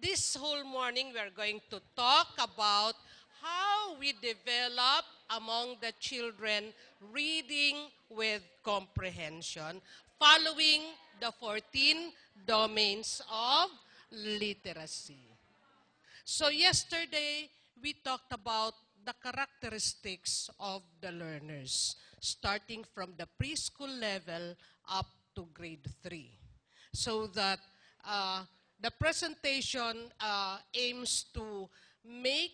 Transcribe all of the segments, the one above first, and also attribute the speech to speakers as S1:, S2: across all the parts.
S1: This whole morning, we're going to talk about how we develop among the children reading with comprehension, following the 14 domains of literacy. So yesterday, we talked about the characteristics of the learners, starting from the preschool level up to grade 3. So that the presentation aims to make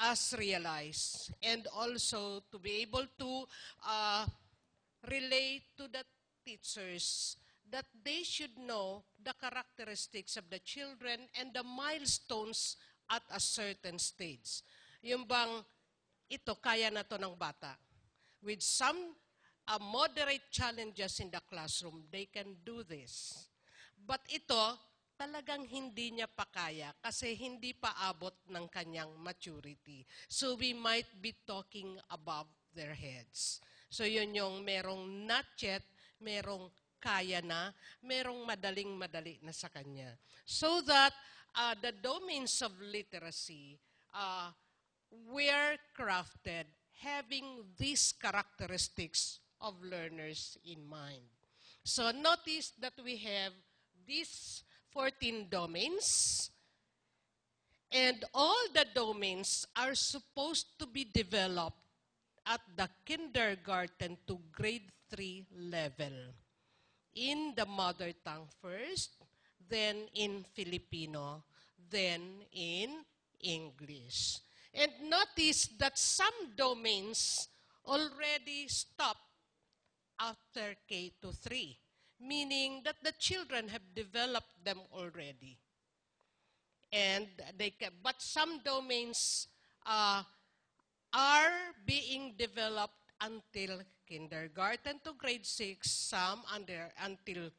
S1: us realize and also to be able to relate to the teachers that they should know the characteristics of the children and the milestones at a certain stage. Yung bang, ito, kaya na to ng bata. With some moderate challenges in the classroom, they can do this. But ito, talagang hindi niya pa kaya kasi hindi pa abot ng kanyang maturity. So we might be talking above their heads. So yun yung merong not yet, merong kaya na, merong madaling-madali na sa kanya. So that the domains of literacy were crafted having these characteristics of learners in mind. So notice that we have these 14 domains, and all the domains are supposed to be developed at the kindergarten to grade 3 level. In the mother tongue first, then in Filipino, then in English. And notice that some domains already stop after K to 3, meaning that the children have developed them already. And but some domains are being developed until kindergarten to grade 6, some until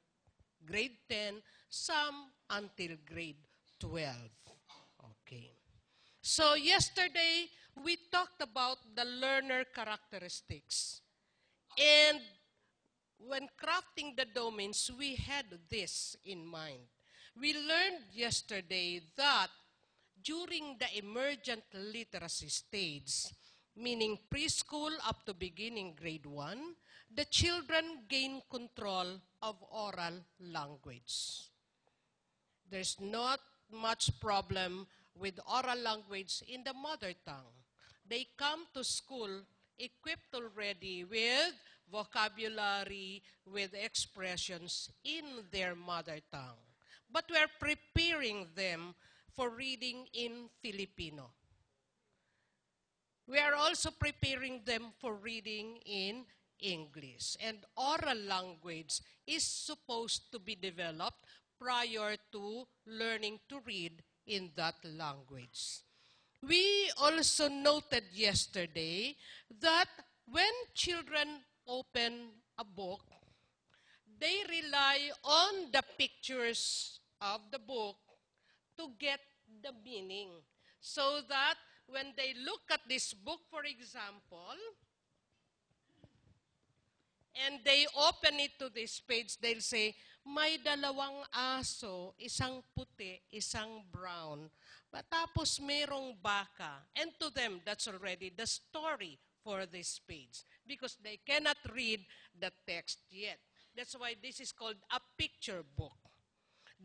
S1: grade 10, some until grade 12. Okay. So yesterday, we talked about the learner characteristics. And when crafting the domains, we had this in mind. We learned yesterday that during the emergent literacy stage, meaning preschool up to beginning grade 1, the children gain control of oral language. There's not much problem with oral language in the mother tongue. They come to school equipped already with vocabulary, with expressions in their mother tongue. But we're preparing them for reading in Filipino. We are also preparing them for reading in English. And oral language is supposed to be developed prior to learning to read in that language. We also noted yesterday that when children open a book, they rely on the pictures of the book to get the meaning. So that when they look at this book, for example, and they open it to this page, they'll say, may dalawang aso, isang puti, isang brown. Tapos merong baka. And to them, that's already the story for this page. Because they cannot read the text yet. That's why this is called a picture book.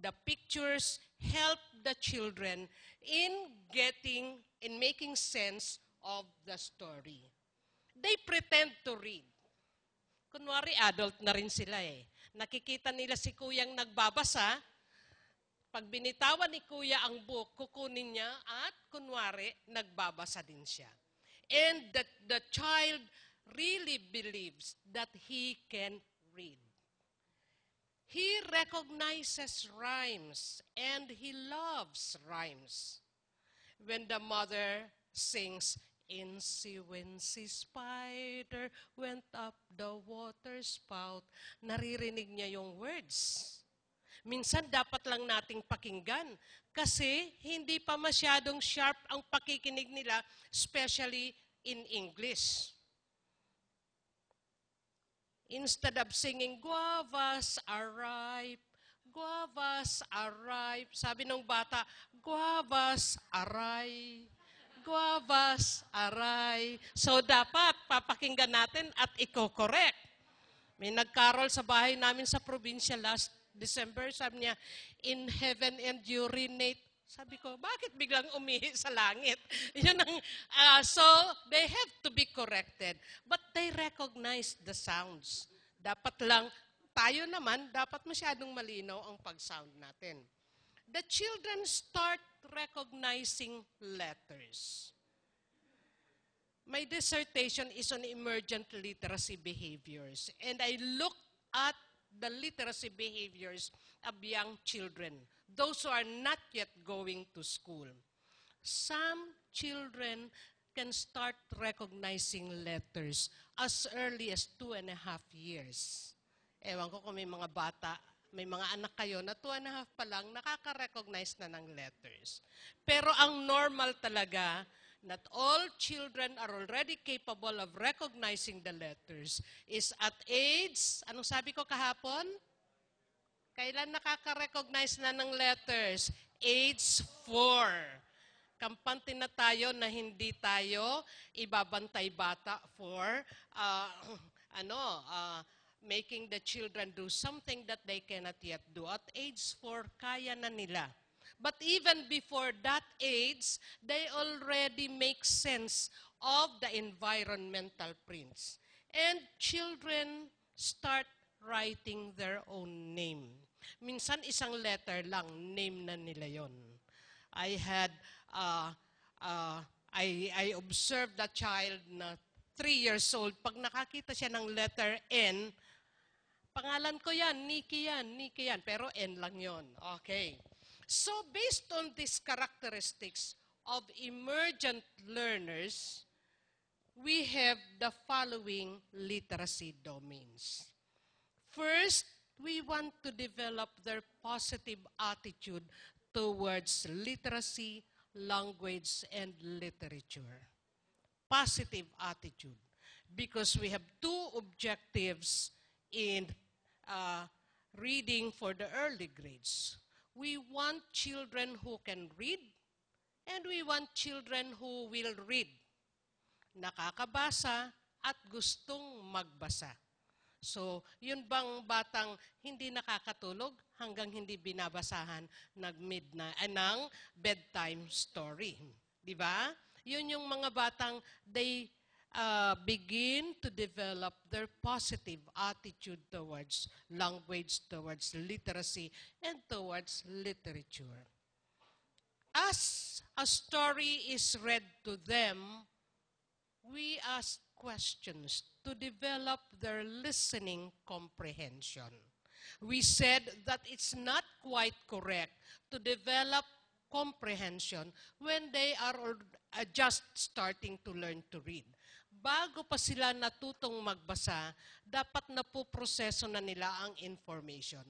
S1: The pictures help the children in making sense of the story. They pretend to read. Kunwari, adult na rin sila eh. Nakikita nila si kuyang nagbabasa, pag binitawan ni kuya ang book, kukunin niya at kunwari, nagbabasa din siya. And that the child really believes that he can read. He recognizes rhymes and he loves rhymes. When the mother sings, "Incy wincy spider went up the water spout," naririnig niya yung words. Minsan dapat lang nating pakinggan kasi hindi pa masyadong sharp ang pakikinig nila, especially in English. Instead of singing, "Guavas are ripe, guavas aray. Sabi ng bata, guavas aray. Guavas aray. So dapat papakinggan natin at i-correct. May nagkarol sa bahay namin sa probinsya last December. Sabi niya, in heaven and urinate. Sabi ko, bakit biglang umihi sa langit? Yun ang, so, they have to be corrected. But they recognize the sounds. Dapat lang, tayo naman, dapat masyadong malinaw ang pag-sound natin. The children start recognizing letters. My dissertation is on emergent literacy behaviors. And I looked at the literacy behaviors of young children, those who are not yet going to school. Some children can start recognizing letters as early as 2.5 years. Ewan ko kung may mga bata, may mga anak kayo na 2.5 pa lang, nakaka-recognize na ng letters. Pero ang normal talaga, not all children are already capable of recognizing the letters, is at age, anong sabi ko kahapon? Kailan nakaka-recognize na ng letters? Age 4. Kampante na tayo na hindi tayo ibabantay bata for making the children do something that they cannot yet do. At age 4, kaya na nila. But even before that age, they already make sense of the environmental prints. And children start writing their own name. Minsan isang letter lang, name na nila yon. I observed a child na 3 years old, pag nakakita siya ng letter N, pangalan ko yan, Nikki yan, pero N lang yon. Okay. So based on these characteristics of emergent learners, we have the following literacy domains. First, we want to develop their positive attitude towards literacy, language, and literature. Positive attitude. Because we have 2 objectives in reading for the early grades. We want children who can read, and we want children who will read. Nakakabasa at gustong magbasa. So, yun bang batang hindi nakakatulog hanggang hindi binabasahan ng bedtime story? Di ba? Yun yung mga batang they begin to develop their positive attitude towards language, towards literacy, and towards literature. As a story is read to them, we ask questions to develop their listening comprehension. We said that it's not quite correct to develop comprehension when they are just starting to learn to read. Bago pa sila natutong magbasa, dapat napuproseso na nila ang information.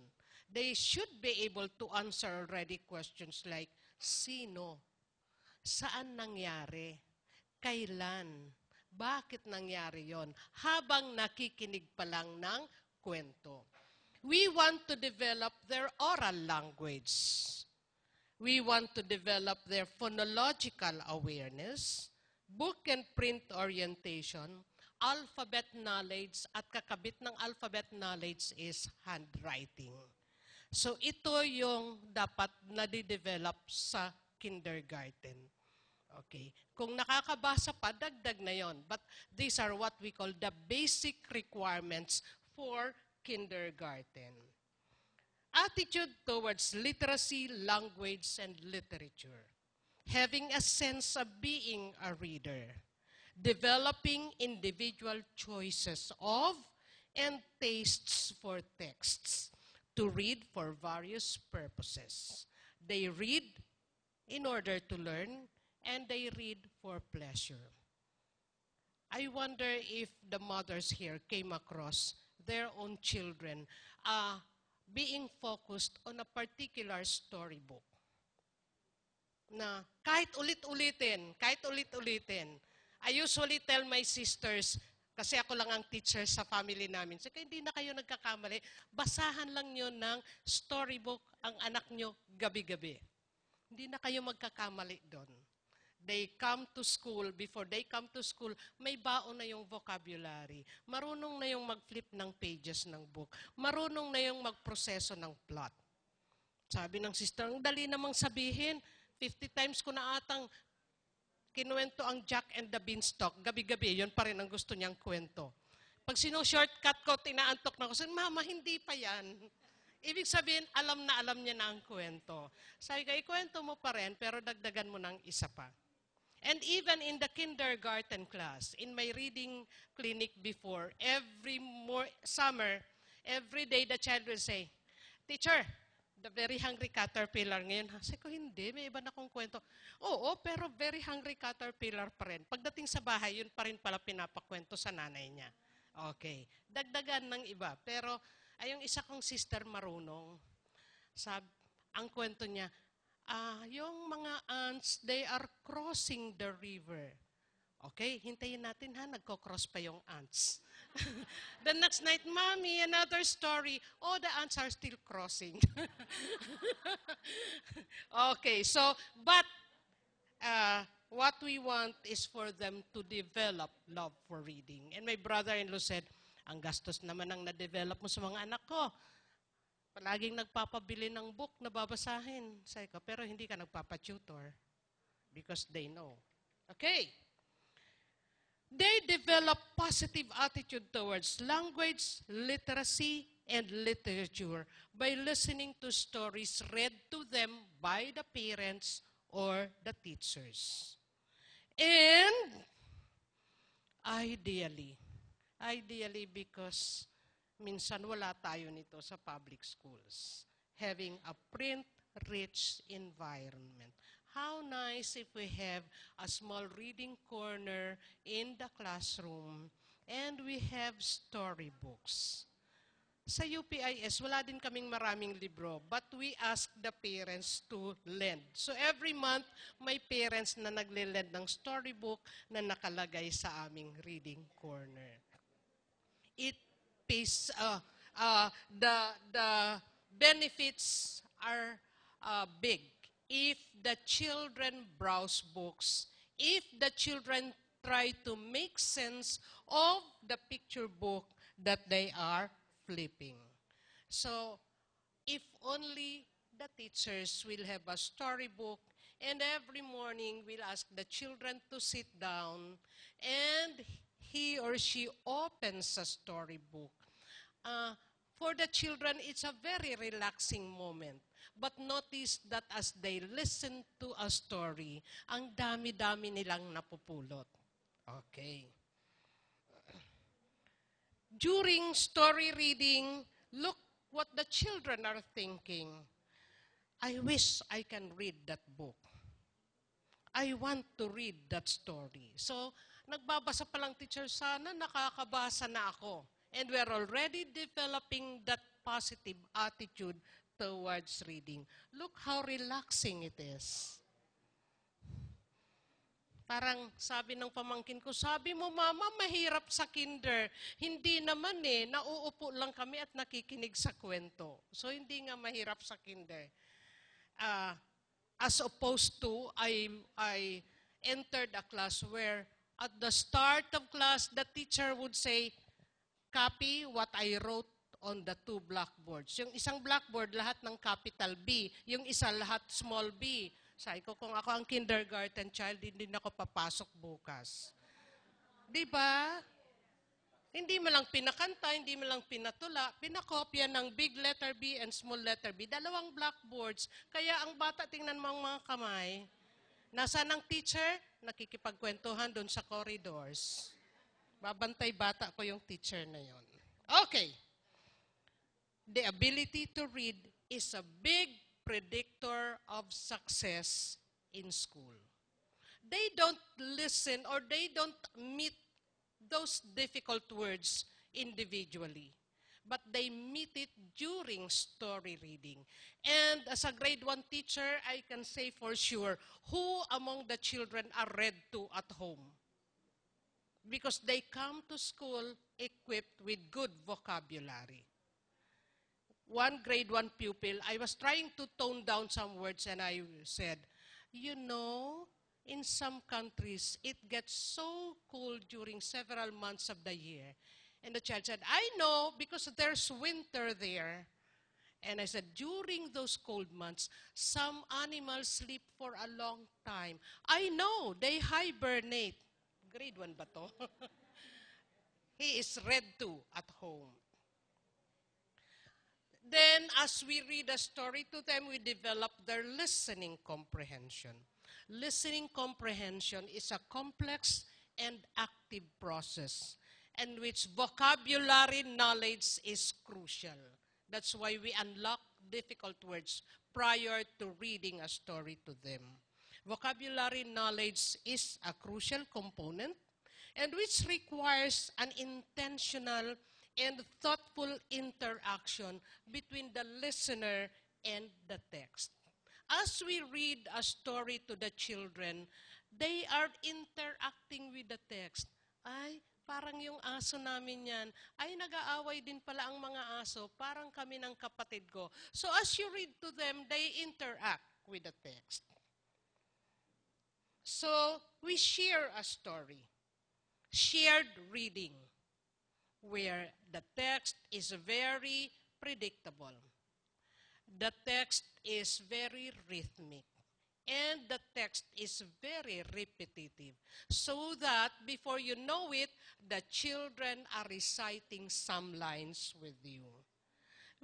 S1: They should be able to answer already questions like, sino? Saan nangyari? Kailan? Bakit nangyari yon? Habang nakikinig pa lang ng kwento. We want to develop their oral language. We want to develop their phonological awareness, book and print orientation, alphabet knowledge, at kakabit ng alphabet knowledge is handwriting. So ito yung dapat nadidevelop sa kindergarten. Okay. Kung nakakabasa pa, dagdag na yon. But these are what we call the basic requirements for kindergarten. Attitude towards literacy, language, and literature. Having a sense of being a reader. Developing individual choices of and tastes for texts. To read for various purposes. They read in order to learn, and they read for pleasure. I wonder if the mothers here came across their own children being focused on a particular storybook. Na kahit ulit-ulitin, I usually tell my sisters, Kasi ako lang ang teacher sa family namin. So, kaya hindi na kayo nagkakamali. Basahan lang nyo ng storybook ang anak nyo gabi-gabi. Hindi na kayo magkakamali doon. They come to school, before they come to school, may baon na yung vocabulary. Marunong na yung mag-flip ng pages ng book. Marunong na yung magproseso ng plot. Sabi ng sister, ang dali namang sabihin, 50 times ko na atang kinuwento ang Jack and the Beanstalk. Gabi-gabi, yun pa rin ang gusto niyang kwento. Pag sino-shortcut ko, tinaantok na ko. Sabi, Mama, hindi pa yan. Ibig sabihin, alam na alam niya na ang kwento. Sabi ko, ikwento mo pa rin, pero dagdagan mo ng isa pa. And even in the kindergarten class, in my reading clinic before, every summer, every day the child will say, Teacher, the very hungry caterpillar ngayon. Sabi ko, hindi, may iba na akong kwento. Oo, pero very hungry caterpillar pa rin. Pagdating sa bahay, yun pa rin pala pinapakwento sa nanay niya. Okay, dagdagan ng iba. Pero, ay yung isa kong sister marunong, ang kwento niya, yung mga ants, they are crossing the river. Okay, hintayin natin ha, nagko-cross pa yung ants. The next night, Mommy, another story. Oh, the ants are still crossing. Okay, so, but what we want is for them to develop love for reading. And my brother-in-law said, ang gastos naman ang na-develop mo sa mga anak ko. Palaging nagpapabili ng book na babasahin. Sabi ko, pero hindi ka nagpapatutor because they know. Okay. They develop positive attitude towards language, literacy, and literature by listening to stories read to them by the parents or the teachers. And ideally because minsan wala tayo nito sa public schools, having a print-rich environment. How nice if we have a small reading corner in the classroom and we have storybooks. Sa UPIS, wala din kaming maraming libro, but we ask the parents to lend. So every month, may parents na nagle-lend ng storybook na nakalagay sa aming reading corner. It pays, the benefits are big. If the children browse books, if the children try to make sense of the picture book that they are flipping. So, if only the teachers will have a storybook and every morning we'll ask the children to sit down and he or she opens a storybook. For the children, it's a very relaxing moment. But notice that as they listen to a story, ang dami-dami nilang napupulot. Okay. During story reading, look what the children are thinking. I wish I can read that book. I want to read that story. So, nagbabasa pa lang teacher, sana nakakabasa na ako. And we're already developing that positive attitude towards reading. Look how relaxing it is. Parang sabi ng pamangkin ko, sabi mo, Mama, mahirap sa kinder. Hindi naman nauupo lang kami at nakikinig sa kwento. So, hindi nga mahirap sa kinder. As opposed to, I entered a class where at the start of class, the teacher would say, copy what I wrote on the two blackboards. Yung isang blackboard, lahat ng capital B. Yung isa, lahat small b. Sabi ko, kung ako ang kindergarten child, hindi na ako papasok bukas. Diba? Hindi mo lang pinakanta, hindi mo lang pinatula, pinakopya ng big letter B and small letter B. Dalawang blackboards. Kaya ang bata, tingnan mo ang mga kamay. Nasaan ang teacher? Nakikipagkwentuhan doon sa corridors. Babantay bata ko yung teacher na yon. Okay. The ability to read is a big predictor of success in school. They don't listen or they don't meet those difficult words individually, but they meet it during story reading. And as a grade 1 teacher, I can say for sure, who among the children are read to at home? because they come to school equipped with good vocabulary. One grade 1 pupil, I was trying to tone down some words and I said, you know, in some countries, it gets so cold during several months of the year. And the child said, I know because there's winter there. And I said, during those cold months, some animals sleep for a long time. I know, they hibernate. Grade 1 ba to? He is read to at home. Then, as we read a story to them, we develop their listening comprehension. Listening comprehension is a complex and active process in which vocabulary knowledge is crucial. That's why we unlock difficult words prior to reading a story to them. Vocabulary knowledge is a crucial component and which requires an intentional and thoughtful interaction between the listener and the text. As we read a story to the children, they are interacting with the text. Ay, parang yung aso namin yan. Ay, nag-aaway din pala ang mga aso. Parang kami ng kapatid ko. So as you read to them, they interact with the text. So we share a story. Shared reading, where the text is very predictable. The text is very rhythmic. And the text is very repetitive. So that before you know it, the children are reciting some lines with you.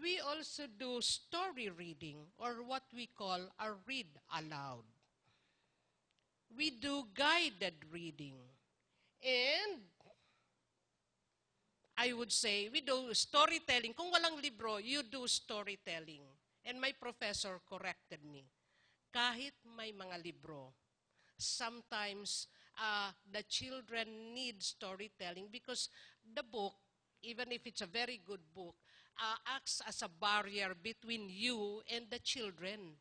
S1: We also do story reading, or what we call a read aloud. We do guided reading. And I would say, we do storytelling. Kung walang libro, you do storytelling. And my professor corrected me. Kahit may mga libro, sometimes the children need storytelling because the book, even if it's a very good book, acts as a barrier between you and the children.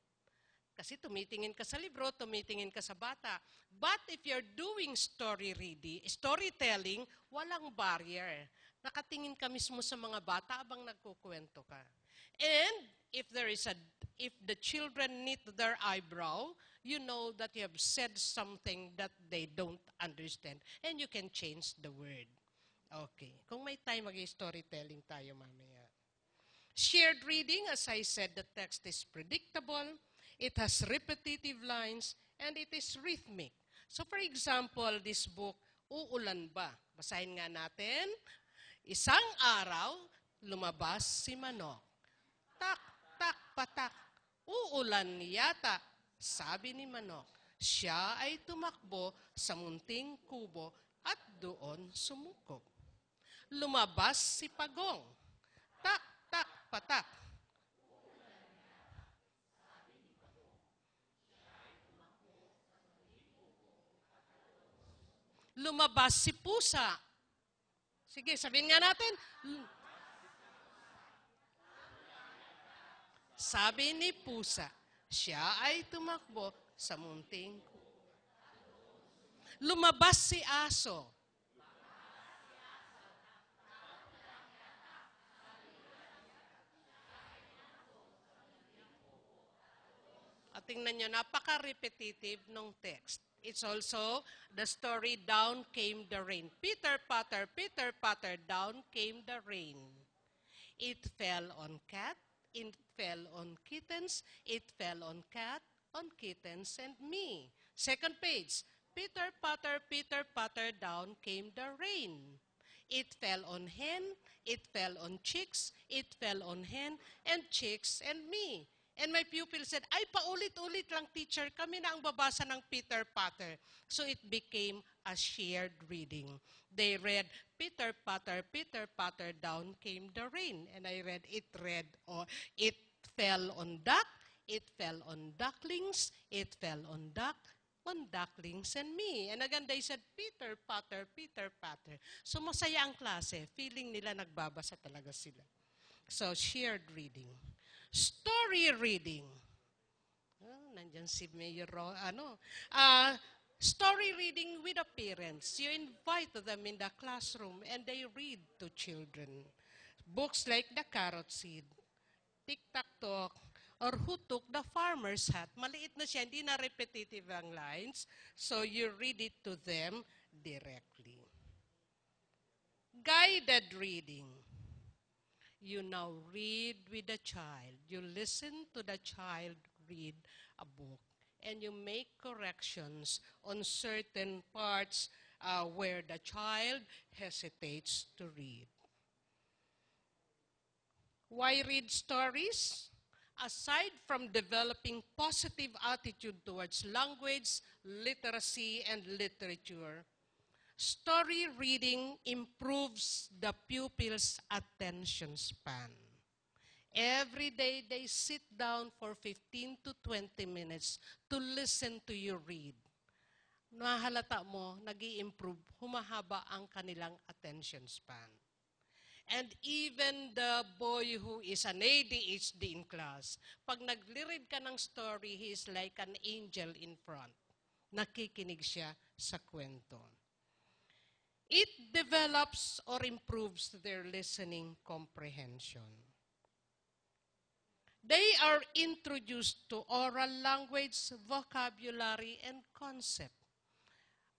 S1: Kasi tumitingin ka sa libro, tumitingin ka sa bata. But if you're doing storytelling, walang barrier. Nakatingin ka mismo sa mga bata abang nagkukwento ka. And if the children knit their eyebrow, you know that you have said something that they don't understand. And you can change the word. Okay. Kung may time, mag-storytelling tayo mamaya. Shared reading, as I said, the text is predictable, it has repetitive lines, and it is rhythmic. So for example, this book, Uulan Ba? Basahin nga natin. Isang araw, lumabas si manok. Tak, tak, patak. Uulan yata, sabi ni manok. Siya ay tumakbo sa munting kubo at doon sumukob. Lumabas si pagong. Tak, tak, patak. Lumabas si pusa. Sige, sabihin nga natin. Sabi ni pusa, siya ay tumakbo sa munting. Lumabas si aso. At tingnan nyo, napaka-repetitive ng text. It's also the story, Down Came the Rain. Peter, Patter, down came the rain. It fell on cat, it fell on kittens, it fell on cat, on kittens, and me. Second page, Peter, Patter, down came the rain. It fell on hen, it fell on chicks, it fell on hen, and chicks, and me. And my pupil said, ay, paulit-ulit lang, teacher. Kami na ang babasa ng Peter Patter. So it became a shared reading. They read, Peter Patter, down came the rain. And I read, it fell on duck, it fell on ducklings, it fell on duck, on ducklings and me. And again, they said, Peter Patter. So masaya ang klase. Feeling nila nagbabasa talaga sila. So shared reading. Story reading. Oh, nandyan si Mayor Story reading with the parents. You invite them in the classroom and they read to children. Books like The Carrot Seed, Tic-Tac-Toc, or Who Took the Farmer's Hat. Maliit na siya, hindi na repetitive ang lines. So you read it to them directly. Guided reading. You now read with the child. You listen to the child read a book. And you make corrections on certain parts where the child hesitates to read. Why read stories? Aside from developing positive attitude towards language, literacy, and literature, story reading improves the pupil's attention span. Every day, they sit down for 15 to 20 minutes to listen to you read. Nahalata mo, nag-i-improve, humahaba ang kanilang attention span. And even the boy who is an ADHD in class, pag nag-read ka ng story, he is like an angel in front. Nakikinig siya sa kwento. It develops or improves their listening comprehension. They are introduced to oral language, vocabulary, and concept.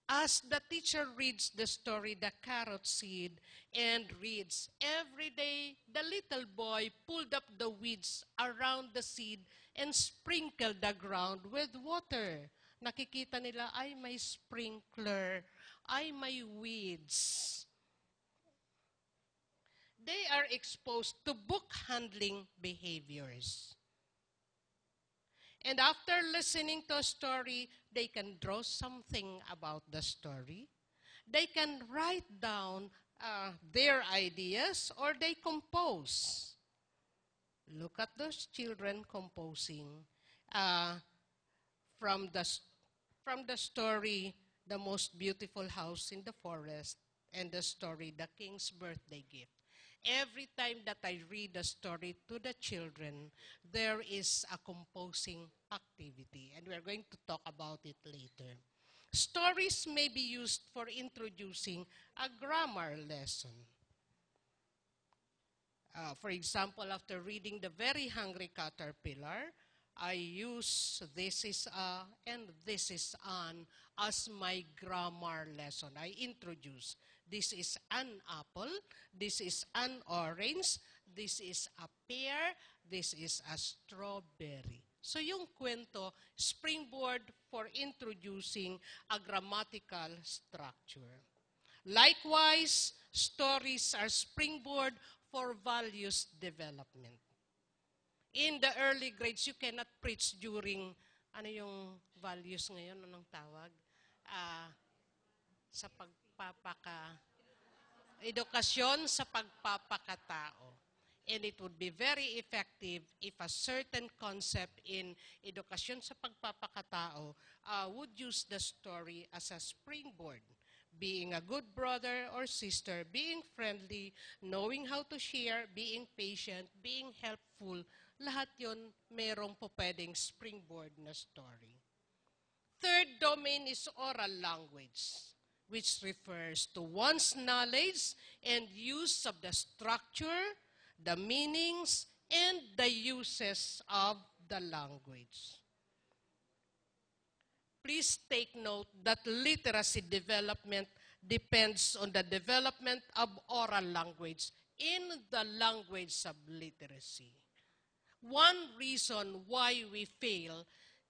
S1: As the teacher reads the story, The Carrot Seed, and reads, every day the little boy pulled up the weeds around the seed and sprinkled the ground with water. Nakikita nila, ay may sprinkler, ay may weeds. They are exposed to book handling behaviors. And after listening to a story, they can draw something about the story. They can write down their ideas or they compose. Look at those children composing from the story, The Most Beautiful House in the Forest, and the story, The King's Birthday Gift. Every time that I read a story to the children, there is a composing activity, and we're going to talk about it later. Stories may be used for introducing a grammar lesson. For example, after reading The Very Hungry Caterpillar, I use this is a and this is an as my grammar lesson. I introduce. This is an apple, this is an orange, this is a pear, this is a strawberry. So yung kwento, springboard for introducing a grammatical structure. Likewise, stories are springboard for values development. In the early grades, you cannot preach during, ano yung values ngayon, anong tawag? Sa edukasyon sa pagpapakatao. And it would be very effective if a certain concept in edukasyon sa pagpapakatao would use the story as a springboard. Being a good brother or sister, being friendly, knowing how to share, being patient, being helpful, lahat yun merong po pwedeng springboard na story. Third domain is oral language, which refers to one's knowledge and use of the structure, the meanings, and the uses of the language. Please take note that literacy development depends on the development of oral language in the language of literacy. One reason why we fail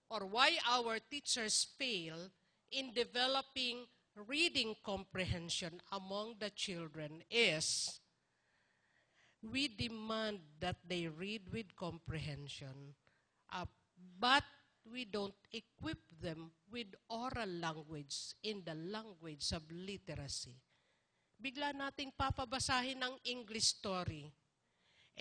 S1: or why our teachers fail in developing reading comprehension among the children is we demand that they read with comprehension, but we don't equip them with oral language in the language of literacy. Bigla nating papabasahin ng English story.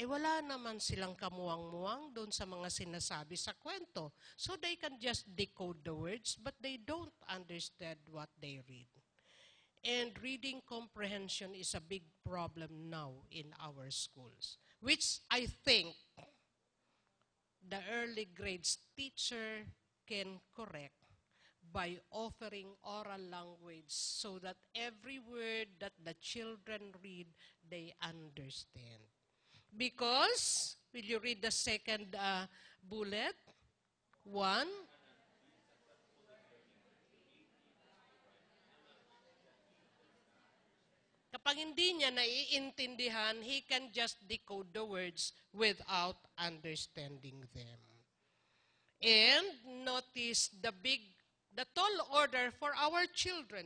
S1: Wala naman silang kamuwang-muwang doon sa mga sinasabi sa kwento. So they can just decode the words, but they don't understand what they read. And reading comprehension is a big problem now in our schools, which I think the early grades teacher can correct by offering oral language so that every word that the children read, they understand. Because, will you read the second bullet? 1. Kapag hindi niya naiintindihan, he can just decode the words without understanding them. And notice the tall order for our children.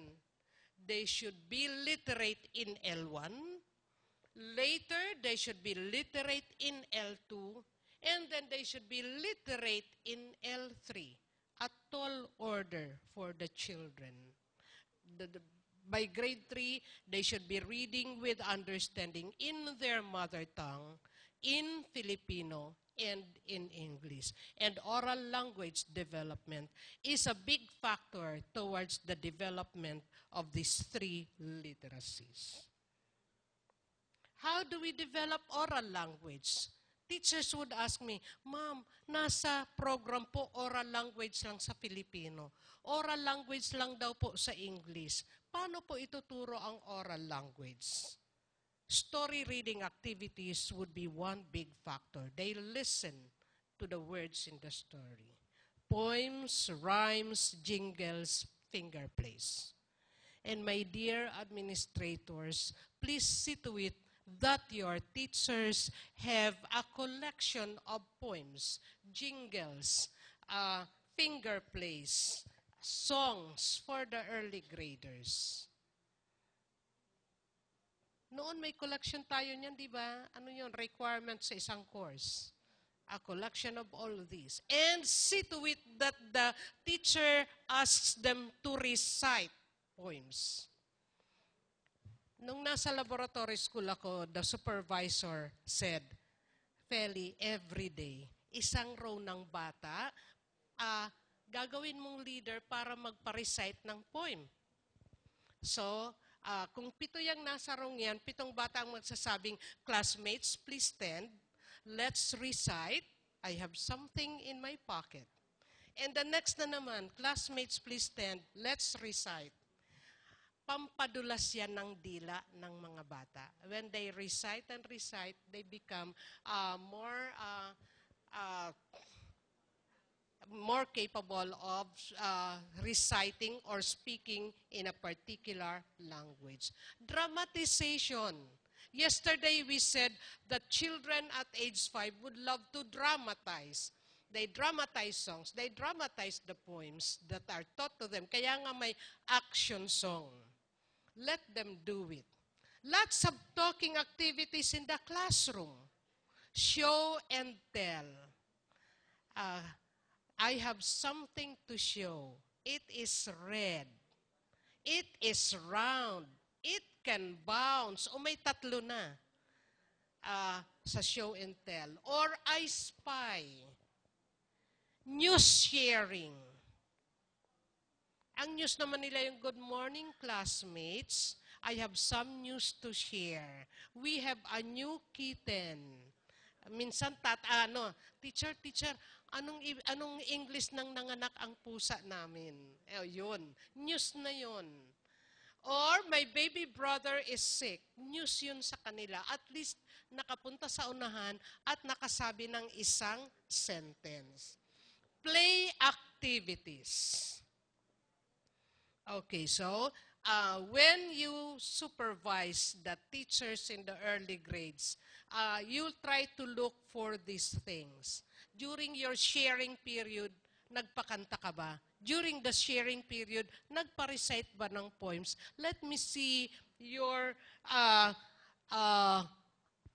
S1: They should be literate in L1. Later, they should be literate in L2. And then they should be literate in L3. A tall order for the children. By grade 3, they should be reading with understanding in their mother tongue, in Filipino, and in English. And oral language development is a big factor towards the development of these 3 literacies. How do we develop oral language? Teachers would ask me, Ma'am, nasa program po oral language lang sa Filipino. Oral language lang daw po sa English. Paano po ituturo ang oral language? Story reading activities would be one big factor. They listen to the words in the story. Poems, rhymes, jingles, finger plays. And my dear administrators, please see to it that your teachers have a collection of poems, jingles, finger plays, songs for the early graders. Noon may collection tayo niyan, di ba? Ano yun? Requirement sa isang course. A collection of all of these. And see to it that the teacher asks them to recite poems. Nung nasa laboratory school ako, the supervisor said, Feli, every day, isang row ng bata, gagawin mong leader para magpa-recite ng poem. So, kung 7 yung nasa row yan, 7 bata ang magsasabing, classmates, please stand. Let's recite. I have something in my pocket. And the next na naman, classmates, please stand. Let's recite. Pampadulas yan ng dila ng mga bata. When they recite and recite, they become more capable of reciting or speaking in a particular language. Dramatization. Yesterday we said that children at age 5 would love to dramatize. They dramatize songs. They dramatize the poems that are taught to them. Kaya nga may action song. Let them do it. Lots of talking activities in the classroom. Show and tell. I have something to show. It is red. It is round. It can bounce. O may 3 na sa show and tell. Or I spy. News sharing. Ang news naman nila yung good morning classmates. I have some news to share. We have a new kitten. Minsan teacher, anong English nang nanganak ang pusa namin? Yun. News na yun. Or my baby brother is sick. News yun sa kanila. At least nakapunta sa unahan at nakasabi ng isang sentence. Play activities. Okay, so when you supervise the teachers in the early grades, you'll try to look for these things. During your sharing period, nagpakanta ka ba? During the sharing period, nagpa-recite ba ng poems? Let me see your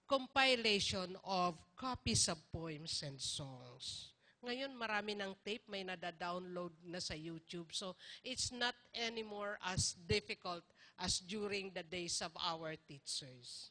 S1: compilation of copies of poems and songs. Ngayon, marami ng tape, may nada-download na sa YouTube. So, it's not anymore as difficult as during the days of our teachers.